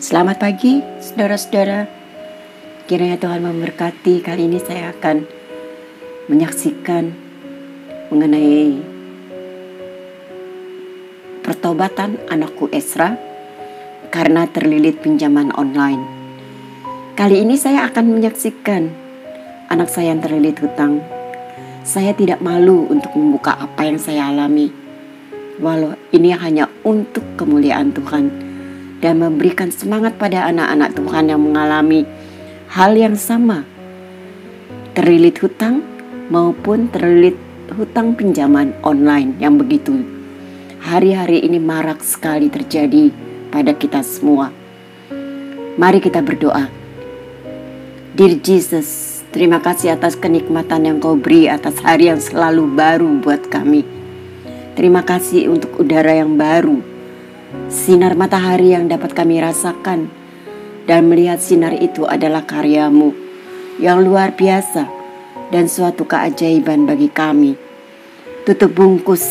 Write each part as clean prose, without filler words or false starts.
Selamat pagi, saudara-saudara. Kiranya Tuhan memberkati. Kali ini saya akan menyaksikan mengenai pertobatan anakku Ezra karena terlilit pinjaman online. Kali ini saya akan menyaksikan anak saya yang terlilit hutang. Saya tidak malu untuk membuka apa yang saya alami, walau ini hanya untuk kemuliaan Tuhan, dan memberikan semangat pada anak-anak Tuhan yang mengalami hal yang sama, terlilit hutang maupun terlilit hutang pinjaman online yang begitu hari-hari ini marak sekali terjadi pada kita semua. Mari kita berdoa. Dear Jesus, terima kasih atas kenikmatan yang Kau beri, atas hari yang selalu baru buat kami. Terima kasih untuk udara yang baru, sinar matahari yang dapat kami rasakan, dan melihat sinar itu adalah karya-Mu yang luar biasa dan suatu keajaiban bagi kami. Tutup bungkus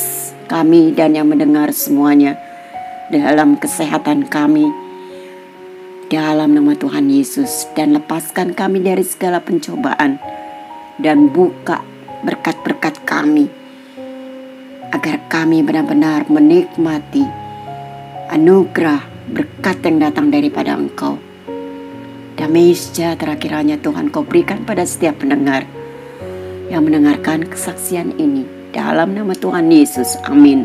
kami dan yang mendengar semuanya dalam kesehatan kami, dalam nama Tuhan Yesus, dan lepaskan kami dari segala pencobaan dan buka berkat-berkat kami, agar kami benar-benar menikmati anugerah berkat yang datang daripada Engkau. Damai sejahtera kiranya Tuhan Kau berikan pada setiap pendengar yang mendengarkan kesaksian ini, dalam nama Tuhan Yesus, amin.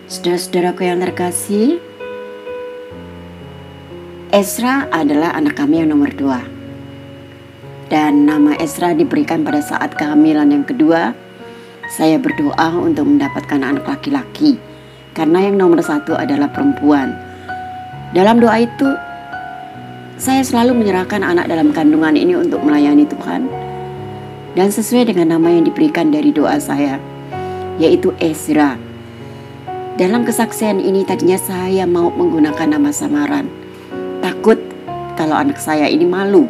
Saudara-saudaraku yang terkasih, Ezra adalah anak kami yang nomor 2, dan nama Ezra diberikan pada saat kehamilan yang kedua. Saya berdoa untuk mendapatkan anak laki-laki, karena yang nomor 1 adalah perempuan. Dalam doa itu, saya selalu menyerahkan anak dalam kandungan ini untuk melayani Tuhan, dan sesuai dengan nama yang diberikan dari doa saya, yaitu Ezra. Dalam kesaksian ini tadinya saya mau menggunakan nama samaran, takut kalau anak saya ini malu.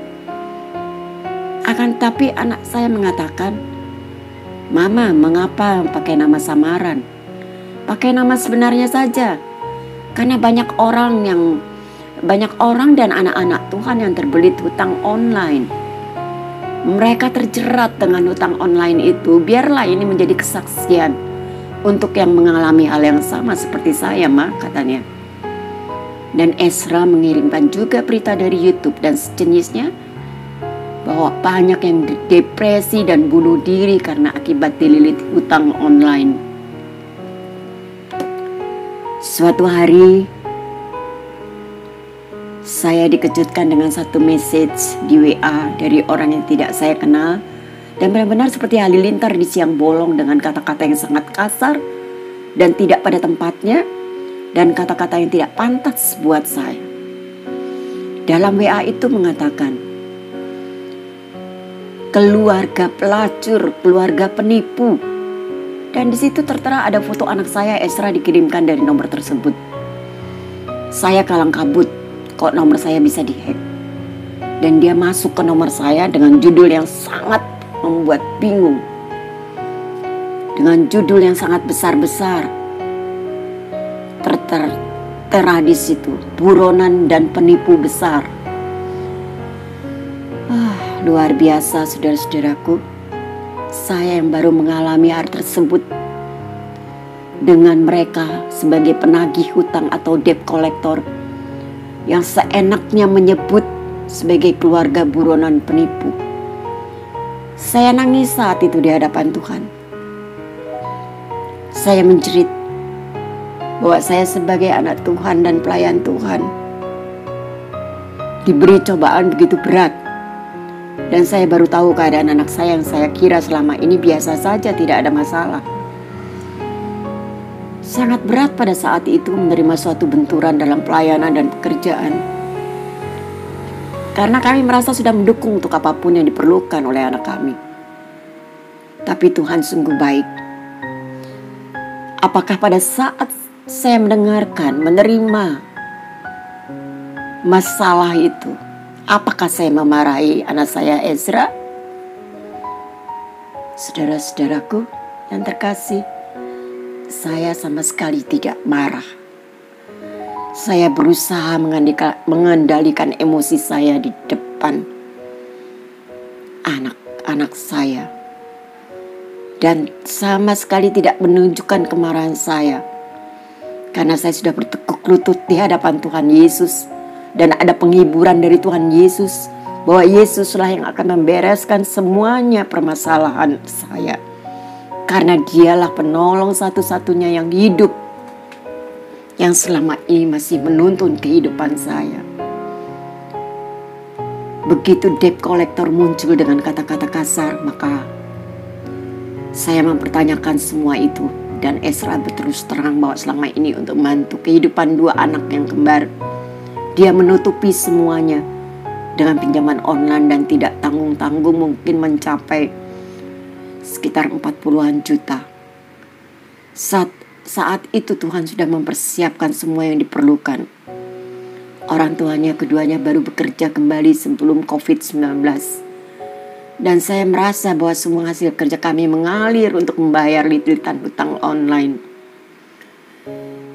Akan tapi anak saya mengatakan, "Mama, mengapa pakai nama samaran? Pakai nama sebenarnya saja." Karena banyak orang dan anak-anak Tuhan yang terbelit hutang online. Mereka terjerat dengan hutang online itu. Biarlah ini menjadi kesaksian untuk yang mengalami hal yang sama seperti saya, Ma, katanya. Dan Ezra mengirimkan juga berita dari YouTube dan sejenisnya, bahwa banyak yang depresi dan bunuh diri karena akibat dililit hutang online. Suatu hari, saya dikejutkan dengan satu message di WA dari orang yang tidak saya kenal, dan benar-benar seperti halilintar di siang bolong dengan kata-kata yang sangat kasar dan tidak pada tempatnya, dan kata-kata yang tidak pantas buat saya. Dalam WA itu mengatakan, keluarga pelacur, keluarga penipu. Dan di situ tertera ada foto anak saya Ezra dikirimkan dari nomor tersebut. Saya kalang kabut, kok nomor saya bisa dihack. Dan dia masuk ke nomor saya dengan judul yang sangat membuat bingung. Dengan judul yang sangat besar-besar. Tertera di situ, buronan dan penipu besar. Luar biasa, saudara-saudaraku. Saya yang baru mengalami hal tersebut dengan mereka sebagai penagih hutang atau debt collector yang seenaknya menyebut sebagai keluarga buronan penipu. Saya nangis saat itu di hadapan Tuhan. Saya menjerit bahwa saya sebagai anak Tuhan dan pelayan Tuhan diberi cobaan begitu berat. Dan saya baru tahu keadaan anak saya yang saya kira selama ini biasa saja, tidak ada masalah. Sangat berat pada saat itu menerima suatu benturan dalam pelayanan dan pekerjaan. Karena kami merasa sudah mendukung untuk apapun yang diperlukan oleh anak kami. Tapi Tuhan sungguh baik. Apakah pada saat saya mendengarkan, menerima masalah itu, apakah saya memarahi anak saya Ezra? Saudara-saudaraku yang terkasih, saya sama sekali tidak marah. Saya berusaha mengendalikan emosi saya di depan anak-anak saya. Dan sama sekali tidak menunjukkan kemarahan saya. Karena saya sudah bertekuk lutut di hadapan Tuhan Yesus. Dan ada penghiburan dari Tuhan Yesus. Bahwa Yesuslah yang akan membereskan semuanya permasalahan saya. Karena dialah penolong satu-satunya yang hidup. Yang selama ini masih menuntun kehidupan saya. Begitu debt collector muncul dengan kata-kata kasar, maka saya mempertanyakan semua itu. Dan Ezra berterus terang bahwa selama ini untuk membantu kehidupan dua anak yang kembar, dia menutupi semuanya dengan pinjaman online dan tidak tanggung-tanggung, mungkin mencapai sekitar 40-an juta. Saat itu Tuhan sudah mempersiapkan semua yang diperlukan. Orang tuanya keduanya baru bekerja kembali sebelum COVID-19. Dan saya merasa bahwa semua hasil kerja kami mengalir untuk membayar lilitan hutang online.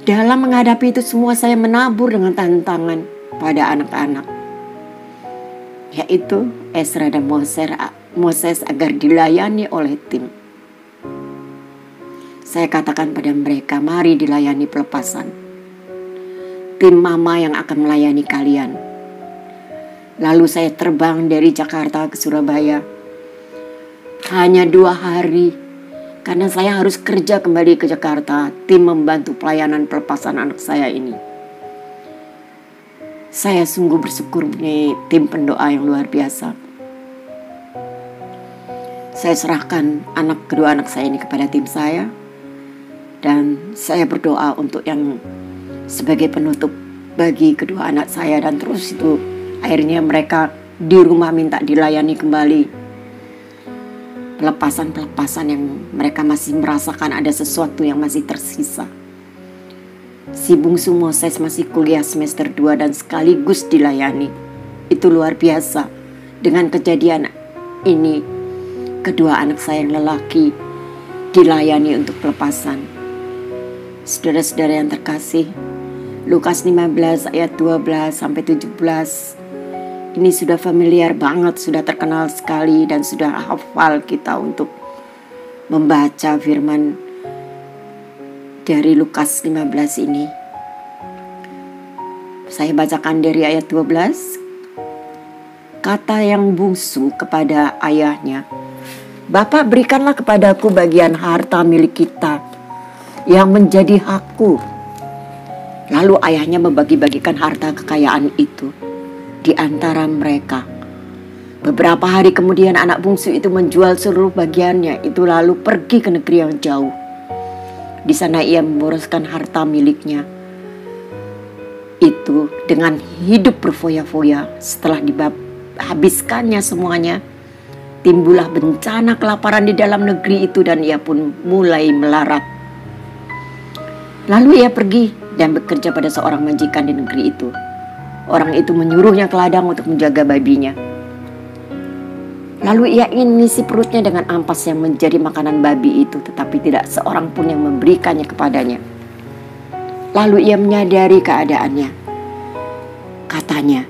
Dalam menghadapi itu semua saya menabur dengan tantangan pada anak-anak. Yaitu Ezra dan Moses agar dilayani oleh tim. Saya katakan pada mereka, mari dilayani pelepasan. Tim mama yang akan melayani kalian. Lalu saya terbang dari Jakarta ke Surabaya. Hanya 2 hari. Karena saya harus kerja kembali ke Jakarta. Tim membantu pelayanan pelepasan anak saya ini. Saya sungguh bersyukur punya tim pendoa yang luar biasa. Saya serahkan kedua anak saya ini kepada tim saya. Dan saya berdoa untuk yang sebagai penutup bagi kedua anak saya. Dan terus itu akhirnya mereka di rumah minta dilayani kembali. Pelepasan-pelepasan yang mereka masih merasakan ada sesuatu yang masih tersisa. Si bungsu Moses masih kuliah semester 2 dan sekaligus dilayani. Itu luar biasa. Dengan kejadian ini, kedua anak saya yang lelaki dilayani untuk pelepasan. Saudara-saudara yang terkasih, Lukas 15 ayat 12 sampai 17. Ini sudah familiar banget, sudah terkenal sekali dan sudah hafal kita untuk membaca firman dari Lukas 15 ini. Saya bacakan dari ayat 12. Kata yang bungsu kepada ayahnya, "Bapak, berikanlah kepadaku bagian harta milik kita yang menjadi hakku." Lalu ayahnya membagi-bagikan harta kekayaan itu di antara mereka. Beberapa hari kemudian anak bungsu itu menjual seluruh bagiannya itu lalu pergi ke negeri yang jauh. Di sana ia memboroskan harta miliknya itu dengan hidup berfoya-foya. Setelah dihabiskannya semuanya, timbullah bencana kelaparan di dalam negeri itu dan ia pun mulai melarat. Lalu ia pergi dan bekerja pada seorang majikan di negeri itu. Orang itu menyuruhnya ke ladang untuk menjaga babinya. Lalu ia ingin mengisi perutnya dengan ampas yang menjadi makanan babi itu, tetapi tidak seorang pun yang memberikannya kepadanya. Lalu ia menyadari keadaannya. Katanya,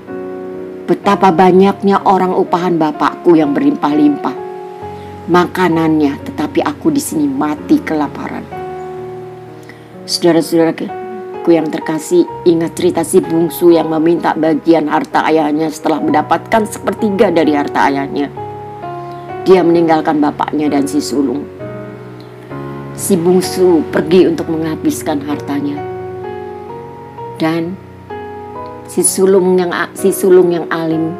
"Betapa banyaknya orang upahan bapakku yang berlimpah-limpah makanannya, tetapi aku di sini mati kelaparan." Saudara-saudaraku yang terkasih, ingat cerita si bungsu yang meminta bagian harta ayahnya setelah mendapatkan sepertiga dari harta ayahnya. Dia meninggalkan bapaknya dan si sulung. Si bungsu pergi untuk menghabiskan hartanya. Dan si sulung yang alim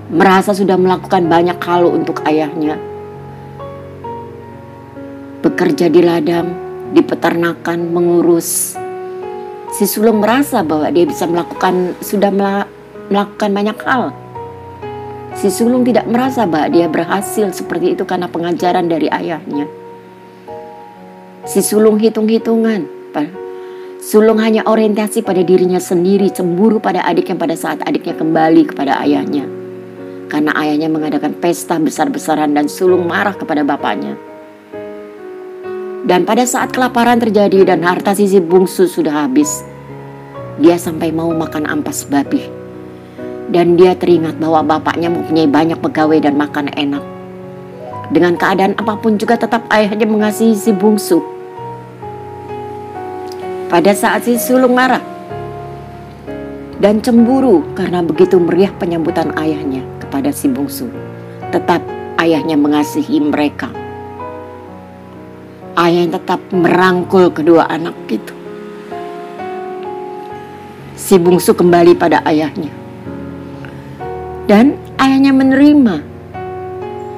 merasa sudah melakukan banyak hal untuk ayahnya. Bekerja di ladang, di peternakan, mengurus. Si sulung merasa bahwa dia bisa sudah melakukan banyak hal. Si sulung tidak merasa bahwa dia berhasil seperti itu karena pengajaran dari ayahnya. Si sulung hitung-hitungan. Sulung hanya orientasi pada dirinya sendiri, cemburu pada adiknya pada saat adiknya kembali kepada ayahnya. Karena ayahnya mengadakan pesta besar-besaran dan sulung marah kepada bapaknya. Dan pada saat kelaparan terjadi dan harta si bungsu sudah habis, Dia sampai mau makan ampas babi. Dan dia teringat bahwa bapaknya mempunyai banyak pegawai dan makan enak. Dengan keadaan apapun juga tetap ayahnya mengasihi si bungsu. Pada saat si sulung marah dan cemburu karena begitu meriah penyambutan ayahnya kepada si bungsu, tetap ayahnya mengasihi mereka. Ayahnya tetap merangkul kedua anak itu. Si bungsu kembali pada ayahnya. Dan ayahnya menerima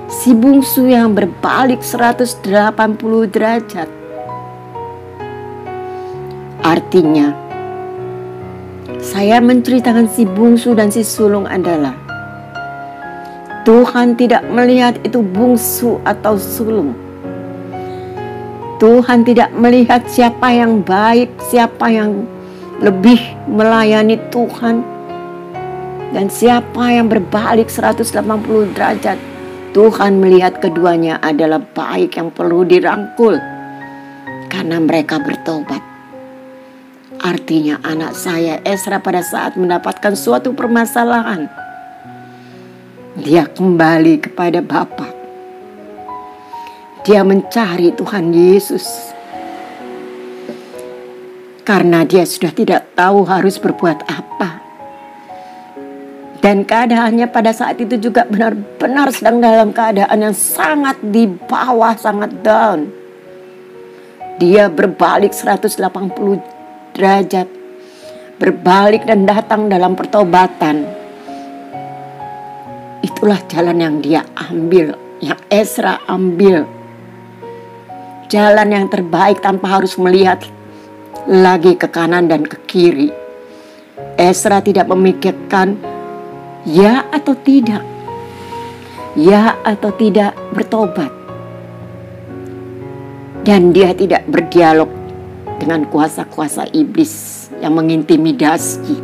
si bungsu yang berbalik 180 derajat. Artinya, saya menceritakan si bungsu dan si sulung adalah Tuhan tidak melihat itu bungsu atau sulung. Tuhan tidak melihat siapa yang baik, siapa yang lebih melayani Tuhan, dan siapa yang berbalik 180 derajat. Tuhan melihat keduanya adalah baik yang perlu dirangkul karena mereka bertobat. Artinya anak saya Ezra pada saat mendapatkan suatu permasalahan, dia kembali kepada Bapa. Dia mencari Tuhan Yesus karena dia sudah tidak tahu harus berbuat apa. Dan keadaannya pada saat itu juga benar-benar sedang dalam keadaan yang sangat di bawah, sangat down. Dia berbalik 180 derajat, berbalik dan datang dalam pertobatan. Itulah jalan yang dia ambil, yang Ezra ambil. Jalan yang terbaik tanpa harus melihat lagi ke kanan dan ke kiri. Ezra tidak memikirkan ya atau tidak, ya atau tidak bertobat. Dan dia tidak berdialog dengan kuasa-kuasa iblis yang mengintimidasi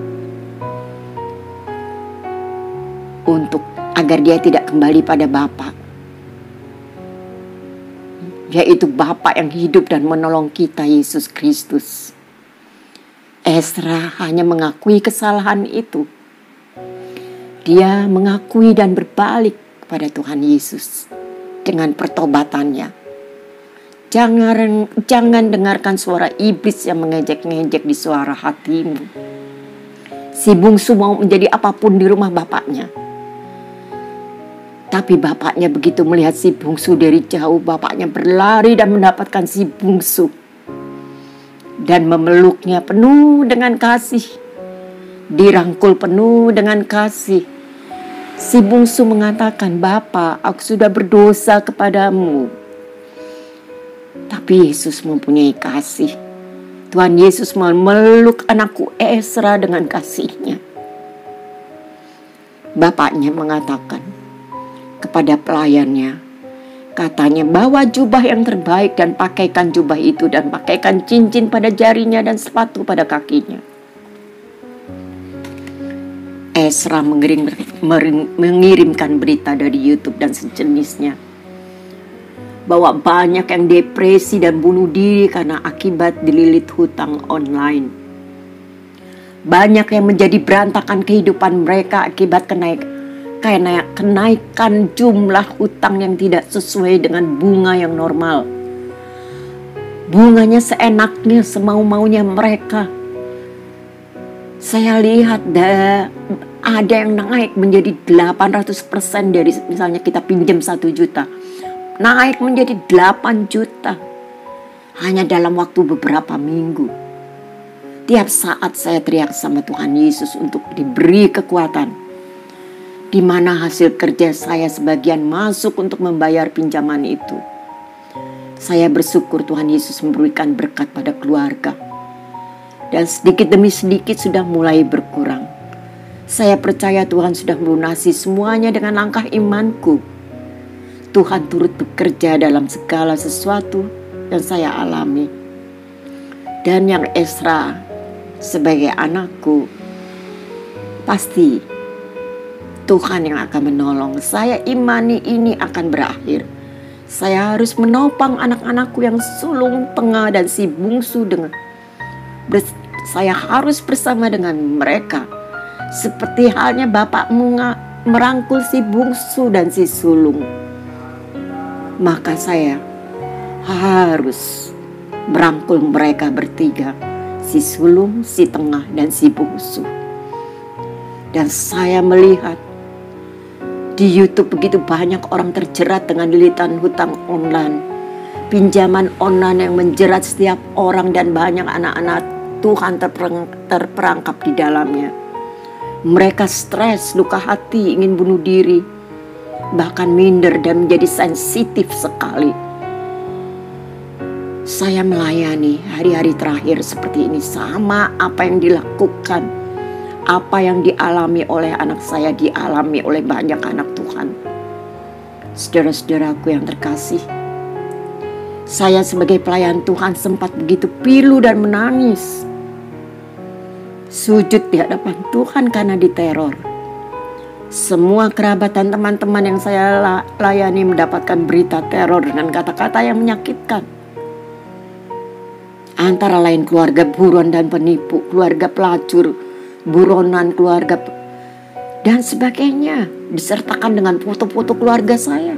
untuk agar dia tidak kembali pada Bapa, yaitu Bapa yang hidup dan menolong kita, Yesus Kristus. Ezra hanya mengakui kesalahan itu. Dia mengakui dan berbalik kepada Tuhan Yesus dengan pertobatannya. Jangan dengarkan suara iblis yang mengejek-ngejek di suara hatimu. Si bungsu mau menjadi apapun di rumah bapaknya. Tapi bapaknya begitu melihat si bungsu dari jauh, bapaknya berlari dan mendapatkan si bungsu dan memeluknya penuh dengan kasih, dirangkul penuh dengan kasih. Si bungsu mengatakan, "Bapa, aku sudah berdosa kepadamu." Tapi Yesus mempunyai kasih. Tuhan Yesus memeluk anakku Ezra dengan kasihnya. Bapaknya mengatakan kepada pelayannya, katanya, bawa jubah yang terbaik dan pakaikan jubah itu dan pakaikan cincin pada jarinya dan sepatu pada kakinya. Ezra mengirimkan berita dari YouTube dan sejenisnya bahwa banyak yang depresi dan bunuh diri karena akibat dililit hutang online. Banyak yang menjadi berantakan kehidupan mereka akibat kenaikan jumlah hutang yang tidak sesuai dengan bunga yang normal. Bunganya seenaknya, semau-maunya mereka. Saya lihat ada yang naik menjadi 800% dari misalnya kita pinjam 1 juta. Naik menjadi 8 juta. Hanya dalam waktu beberapa minggu. Tiap saat saya teriak sama Tuhan Yesus untuk diberi kekuatan. Di mana hasil kerja saya sebagian masuk untuk membayar pinjaman itu. Saya bersyukur Tuhan Yesus memberikan berkat pada keluarga. Dan sedikit demi sedikit sudah mulai berkurang. Saya percaya Tuhan sudah melunasi semuanya dengan langkah imanku. Tuhan turut bekerja dalam segala sesuatu yang saya alami. Dan yang Ezra sebagai anakku, pasti Tuhan yang akan menolong. Saya imani ini akan berakhir. Saya harus menopang anak-anakku yang sulung, tengah, dan si bungsu dengan Saya harus bersama dengan mereka. Seperti halnya bapakmu merangkul si bungsu dan si sulung. Maka saya harus merangkul mereka bertiga, si sulung, si tengah, dan si bungsu. Dan saya melihat di YouTube begitu banyak orang terjerat dengan lilitan hutang online, pinjaman online yang menjerat setiap orang, dan banyak anak-anak Tuhan terperangkap di dalamnya. Mereka stres, luka hati, ingin bunuh diri, bahkan minder dan menjadi sensitif sekali. Saya melayani hari-hari terakhir seperti ini, sama apa yang dilakukan, apa yang dialami oleh anak saya, dialami oleh banyak anak Tuhan. Saudara-saudaraku yang terkasih, saya sebagai pelayan Tuhan sempat begitu pilu dan menangis, sujud di hadapan Tuhan karena diteror. Semua kerabat dan teman-teman yang saya layani mendapatkan berita teror dengan kata-kata yang menyakitkan. Antara lain keluarga buron dan penipu, keluarga pelacur, buronan keluarga, dan sebagainya, disertakan dengan foto-foto keluarga saya.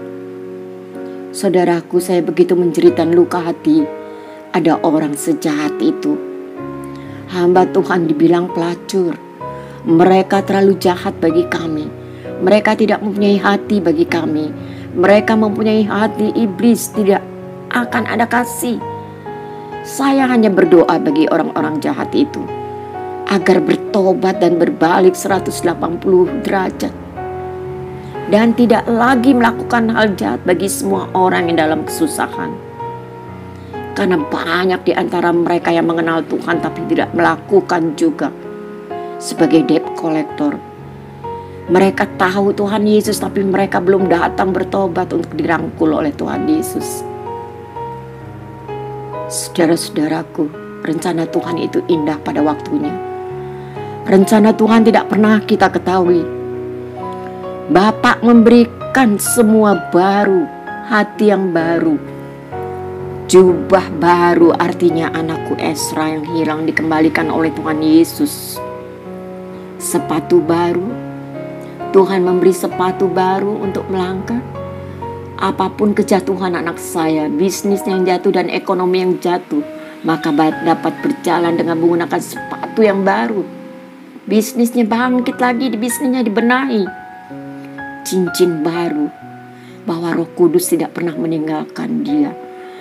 Saudaraku, saya begitu menjerit dan luka hati. Ada orang sejahat itu. Hamba Tuhan dibilang pelacur. Mereka terlalu jahat bagi kami. Mereka tidak mempunyai hati bagi kami. Mereka mempunyai hati iblis, tidak akan ada kasih. Saya hanya berdoa bagi orang-orang jahat itu agar bertobat dan berbalik 180 derajat, dan tidak lagi melakukan hal jahat bagi semua orang yang dalam kesusahan. Karena banyak di antara mereka yang mengenal Tuhan tapi tidak melakukan juga. Sebagai debt collector, mereka tahu Tuhan Yesus tapi mereka belum datang bertobat untuk dirangkul oleh Tuhan Yesus. Saudara-saudaraku, rencana Tuhan itu indah pada waktunya. Rencana Tuhan tidak pernah kita ketahui. Bapa memberikan semua baru, hati yang baru, jubah baru, artinya anakku Ezra yang hilang dikembalikan oleh Tuhan Yesus. Sepatu baru, Tuhan memberi sepatu baru untuk melangkah. Apapun kejatuhan anak saya, bisnis yang jatuh dan ekonomi yang jatuh, maka dapat berjalan dengan menggunakan sepatu yang baru. Bisnisnya bangkit lagi, bisnisnya dibenahi. Cincin baru, bahwa Roh Kudus tidak pernah meninggalkan dia.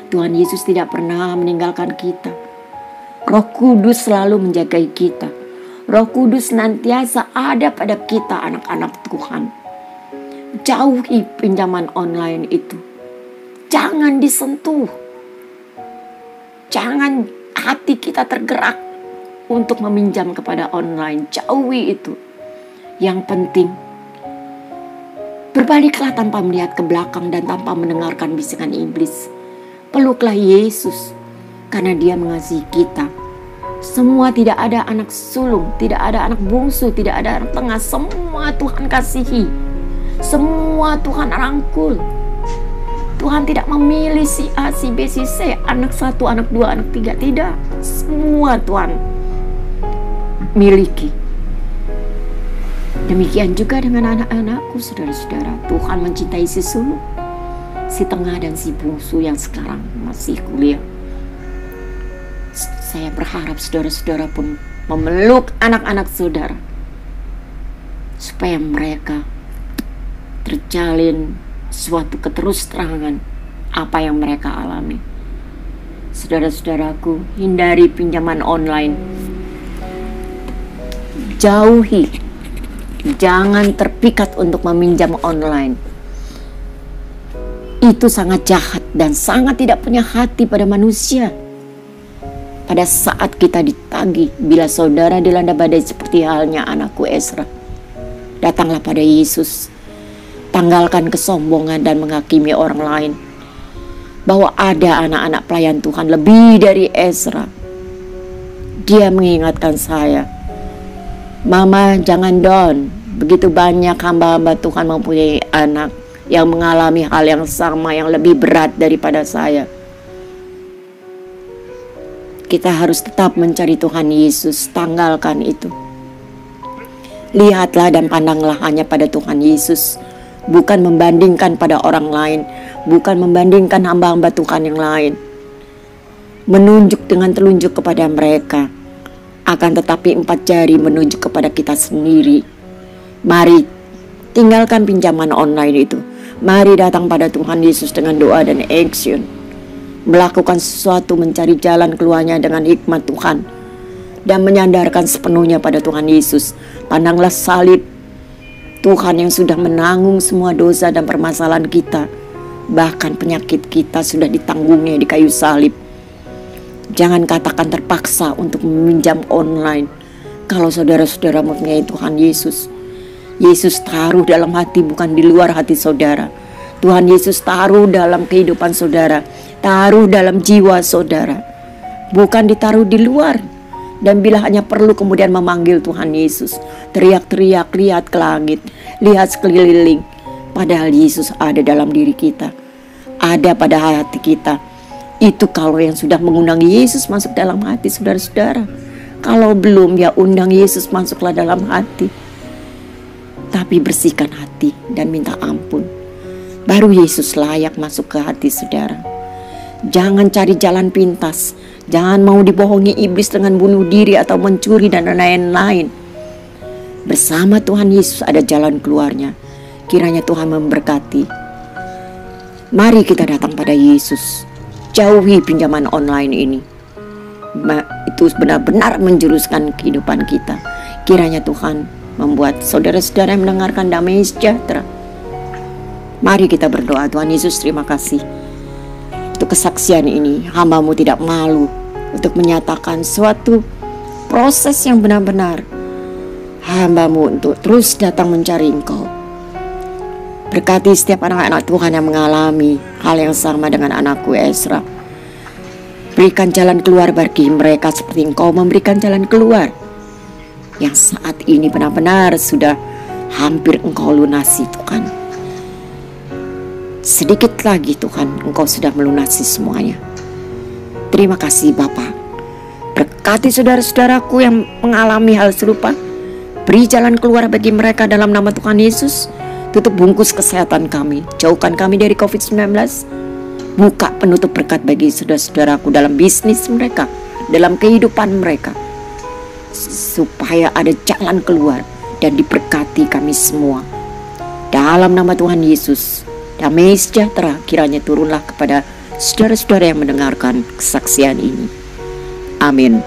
Tuhan Yesus tidak pernah meninggalkan kita. Roh Kudus selalu menjagai kita. Roh Kudus senantiasa ada pada kita, anak-anak Tuhan. Jauhi pinjaman online itu. Jangan disentuh. Jangan hati kita tergerak untuk meminjam kepada online. Jauhi itu. Yang penting, berbaliklah tanpa melihat ke belakang dan tanpa mendengarkan bisikan iblis. Peluklah Yesus karena Dia mengasihi kita. Semua, tidak ada anak sulung, tidak ada anak bungsu, tidak ada anak tengah. Semua Tuhan kasihi. Semua Tuhan rangkul. Tuhan tidak memilih si A, si B, si C, anak 1, anak 2, anak 3. Tidak. Semua Tuhan miliki. Demikian juga dengan anak-anakku, saudara-saudara. Tuhan mencintai si sulung, si tengah, dan si bungsu yang sekarang masih kuliah. Saya berharap saudara-saudara pun memeluk anak-anak saudara, supaya mereka terjalin suatu keterus-terangan apa yang mereka alami. Saudara-saudaraku, hindari pinjaman online. Jauhi. Jangan terpikat untuk meminjam online. Itu sangat jahat dan sangat tidak punya hati pada manusia. Pada saat kita ditagih, bila saudara dilanda badai seperti halnya anakku Ezra, datanglah pada Yesus. Tanggalkan kesombongan dan menghakimi orang lain. Bahwa ada anak-anak pelayan Tuhan lebih dari Ezra. Dia mengingatkan saya, Mama, jangan down. Begitu banyak hamba-hamba Tuhan mempunyai anak yang mengalami hal yang sama, yang lebih berat daripada saya. Kita harus tetap mencari Tuhan Yesus. Tanggalkan itu. Lihatlah dan pandanglah hanya pada Tuhan Yesus. Bukan membandingkan pada orang lain. Bukan membandingkan hamba-hamba Tuhan yang lain. Menunjuk dengan telunjuk kepada mereka. Akan tetapi 4 jari menunjuk kepada kita sendiri. Mari tinggalkan pinjaman online itu. Mari datang pada Tuhan Yesus dengan doa dan action. Melakukan sesuatu, mencari jalan keluarnya dengan hikmat Tuhan. Dan menyandarkan sepenuhnya pada Tuhan Yesus. Pandanglah salib Tuhan yang sudah menanggung semua dosa dan permasalahan kita. Bahkan penyakit kita sudah ditanggungnya di kayu salib. Jangan katakan terpaksa untuk meminjam online. Kalau saudara-saudara mempunyai Tuhan Yesus. Yesus taruh dalam hati, bukan di luar hati saudara. Tuhan Yesus taruh dalam kehidupan saudara. Taruh dalam jiwa saudara. Bukan ditaruh di luar. Dan bila hanya perlu kemudian memanggil Tuhan Yesus. Teriak-teriak, lihat ke langit. Lihat sekeliling. Padahal Yesus ada dalam diri kita. Ada pada hati kita. Itu kalau yang sudah mengundang Yesus masuk dalam hati saudara-saudara. Kalau belum, ya undang Yesus masuklah dalam hati. Tapi bersihkan hati dan minta ampun. Baru Yesus layak masuk ke hati saudara. Jangan cari jalan pintas. Jangan mau dibohongi iblis dengan bunuh diri atau mencuri dan lain-lain. Bersama Tuhan Yesus ada jalan keluarnya. Kiranya Tuhan memberkati. Mari kita datang pada Yesus. Jauhi pinjaman online ini. Itu benar-benar menjuruskan kehidupan kita. Kiranya Tuhan membuat saudara-saudara yang mendengarkan damai sejahtera. Mari kita berdoa. Tuhan Yesus, terima kasih untuk kesaksian ini. Hamba-Mu tidak malu untuk menyatakan suatu proses yang benar-benar. Hamba-Mu untuk terus datang mencari Engkau. Berkati setiap anak-anak Tuhan yang mengalami hal yang sama dengan anakku Ezra. Berikan jalan keluar bagi mereka seperti Engkau memberikan jalan keluar yang saat ini benar-benar sudah hampir Engkau lunasi Tuhan. Sedikit lagi Tuhan, Engkau sudah melunasi semuanya. Terima kasih Bapa. Berkati saudara-saudaraku yang mengalami hal serupa. Beri jalan keluar bagi mereka dalam nama Tuhan Yesus. Tutup bungkus kesehatan kami. Jauhkan kami dari COVID-19. Buka penutup berkat bagi saudara-saudaraku dalam bisnis mereka, dalam kehidupan mereka. Supaya ada jalan keluar dan diberkati kami semua. Dalam nama Tuhan Yesus, damai sejahtera kiranya turunlah kepada saudara-saudara yang mendengarkan kesaksian ini. Amin.